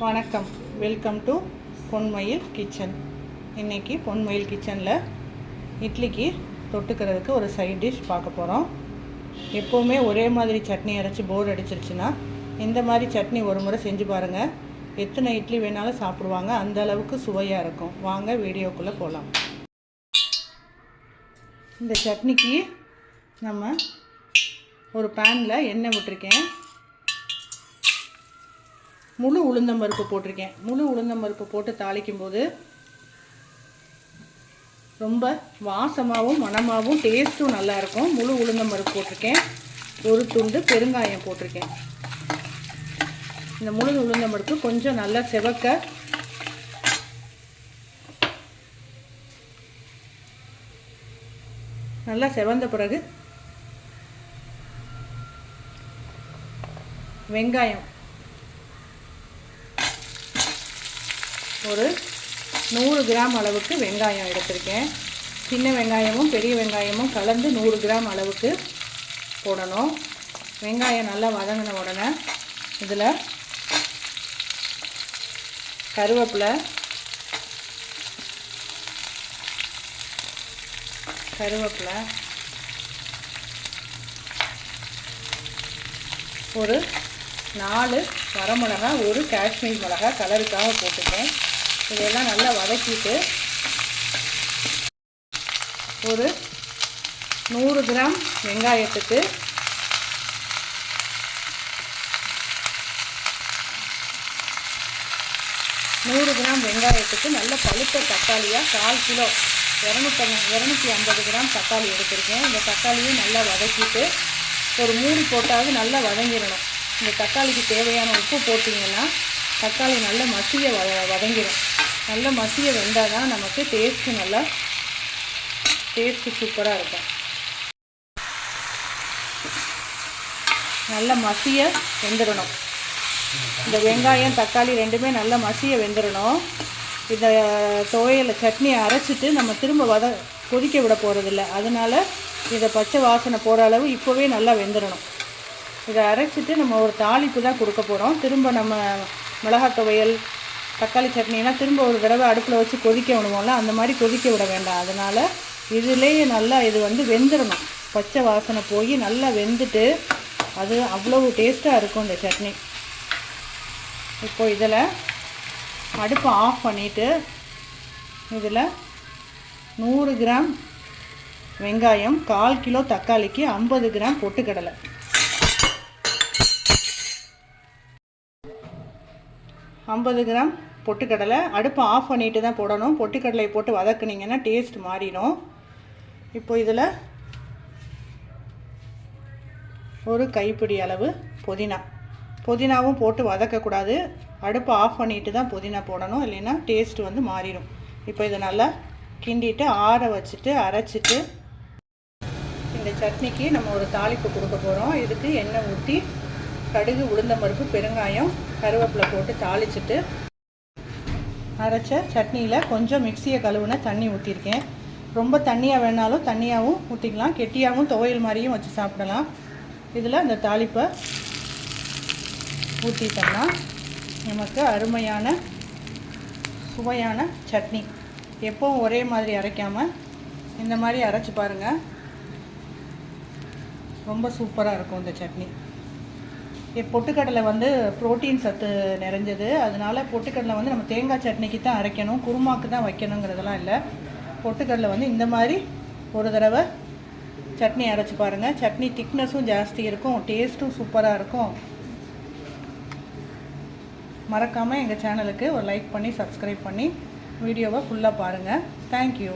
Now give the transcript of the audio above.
வணக்கம், welcome to பொன்மயில் kitchen. இன்றைக்கி பொன்மயில் கிச்சனில் இட்லிக்கு தொட்டுக்கிறதுக்கு ஒரு சைட் டிஷ் பார்க்க போகிறோம். எப்போவுமே ஒரே மாதிரி சட்னி அரைச்சி போர் அடிச்சிருச்சுன்னா இந்த மாதிரி சட்னி ஒரு முறை செஞ்சு பாருங்கள். எத்தனை இட்லி வேணாலும் சாப்பிடுவாங்க, அந்த அளவுக்கு சுவையாக இருக்கும். வாங்க வீடியோக்குள்ளே போகலாம். இந்த சட்னிக்கு நம்ம ஒரு பேனில் எண்ணெய் விட்டுருக்கேன். முழு உளுந்தம்பருப்பு போட்டிருக்கேன். முழு உளுந்தம்பருப்பு போட்டு தாளிக்கும் போது ரொம்ப வாசமாகவும் மணமாகவும் டேஸ்ட்டும் நல்லாயிருக்கும். முழு உளுந்தம்பருப்பு போட்டிருக்கேன். ஒரு துண்டு பெருங்காயம் போட்டிருக்கேன். இந்த முழு உளுந்தம்பருப்பு கொஞ்சம் நல்லா செவக்க நல்லா செவந்த பிறகு வெங்காயம் ஒரு 100 கிராம் அளவுக்கு வெங்காயம் எடுத்திருக்கேன். சின்ன வெங்காயமும் பெரிய வெங்காயமும் கலந்து 100 கிராம் அளவுக்கு போடணும். வெங்காயம் நல்லா வதங்கின உடனே இதில் கருவேப்பிலை, ஒரு 4 வரமிளகா, ஒரு காஷ்மீர் மிளகா கலருக்காக போட்டுட்டேன். இதெல்லாம் நல்லா வதக்கிட்டு ஒரு 100 கிராம் வெங்காயத்துக்கு 100 கிராம் வெங்காயத்துக்கு நல்ல பழுத்த தக்காளியாக 1/4 கிலோ 250 கிராம் தக்காளி எடுத்திருக்கேன். இந்த தக்காளியும் நல்லா வதக்கிட்டு ஒரு மூடி போட்டாவது நல்லா வதங்கிடணும். இந்த தக்காளிக்கு தேவையான உப்பு போட்டிங்கன்னா தக்காளி நல்லா மசிய வதங்கிடும். நல்லா மசிய வெந்தால் தான் நமக்கு டேஸ்ட்டு சூப்பராக இருக்கும். நல்லா மசிய வெந்துடணும். இந்த வெங்காயம் தக்காளி ரெண்டுமே நல்லா மசிய வெந்துடணும். இந்த துவையல் சட்னியை அரைச்சிட்டு நம்ம திரும்ப கொதிக்க விட போகிறதில்ல. அதனால் இதை பச்சை வாசனை போகிற அளவு இப்போவே நல்லா வெந்துடணும். இதை அரைச்சிட்டு நம்ம ஒரு தாளிப்பு தான் கொடுக்க போகிறோம். திரும்ப நம்ம மிளகாய் துவையல் தக்காளி சட்னிலாம் திரும்ப ஒரு தடவை அடுப்பில் வச்சு கொதிக்க விடுவோம்ல, அந்த மாதிரி கொதிக்க விட வேண்டாம். அதனால் இதுலேயே நல்லா இது வெந்துடணும். பச்சை வாசனை போய் நல்லா வெந்துட்டு அது அவ்வளவு டேஸ்ட்டாக இருக்கும் இந்த சட்னி. இப்போ இதில் அடுப்பை ஆஃப் பண்ணிவிட்டு இதில் 100 கிராம் வெங்காயம், 1/4 கிலோ தக்காளிக்கு 50 கிராம் பொட்டுக்கடலை, 50 கிராம் பொட்டுக்கடலை அடுப்பை ஆஃப் பண்ணிட்டு தான் போடணும். பொட்டுக்கடலையை போட்டு வதக்குனிங்கன்னா டேஸ்ட் மாறிடும். இப்போ இதில் ஒரு கைப்பிடி அளவு புதினாவும் போட்டு வதக்கக்கூடாது. அடுப்பை ஆஃப் பண்ணிட்டு தான் புதினா போடணும், இல்லைன்னா டேஸ்ட் மாறிடும். இப்போ இதை நல்லா கிண்டிட்டு ஆற வச்சுட்டு அரைச்சிட்டு இந்த சட்னிக்கு நம்ம ஒரு தாளிப்பு கொடுக்க போகிறோம். இதுக்கு எண்ணெய் ஊற்றி கடுகு, உளுந்தம்பருப்பு, பெருங்காயம், கருவேப்பிலை போட்டு தாளிச்சிட்டு அரைச்ச சட்னியில் கொஞ்சம் மிக்சியை கழுவுன தண்ணி ஊற்றிருக்கேன். ரொம்ப தண்ணியாக வேணாலும் தண்ணியாகவும் ஊற்றிக்கலாம், கெட்டியாகவும் துவையல் மாதிரியும் வச்சு சாப்பிடலாம். இதில் அந்த தாளிப்பை ஊற்றிட்டோம்னா நமக்கு அருமையான சுவையான சட்னி. எப்போவும் ஒரே மாதிரி அரைக்காமல் இந்த மாதிரி அரைச்சி பாருங்கள், ரொம்ப சூப்பராக இருக்கும் இந்த சட்னி. பொட்டுக்கடலை புரோட்டீன் சத்து நிறைஞ்சது. அதனால் பொட்டுக்கடலை நம்ம தேங்காய் சட்னிக்கு தான் அரைக்கணும், குருமாக்கு தான் வைக்கணுங்கிறதெல்லாம் இல்லை. பொட்டுக்கடலை இந்த மாதிரி ஒரு தடவை சட்னி அரைச்சி பாருங்கள். சட்னி திக்னஸும் ஜாஸ்தி இருக்கும், டேஸ்ட்டும் சூப்பராக இருக்கும். மறக்காமல் எங்கள் சேனலுக்கு ஒரு லைக் பண்ணி சப்ஸ்கிரைப் பண்ணி வீடியோவை ஃபுல்லாக பாருங்கள். தேங்க்யூ.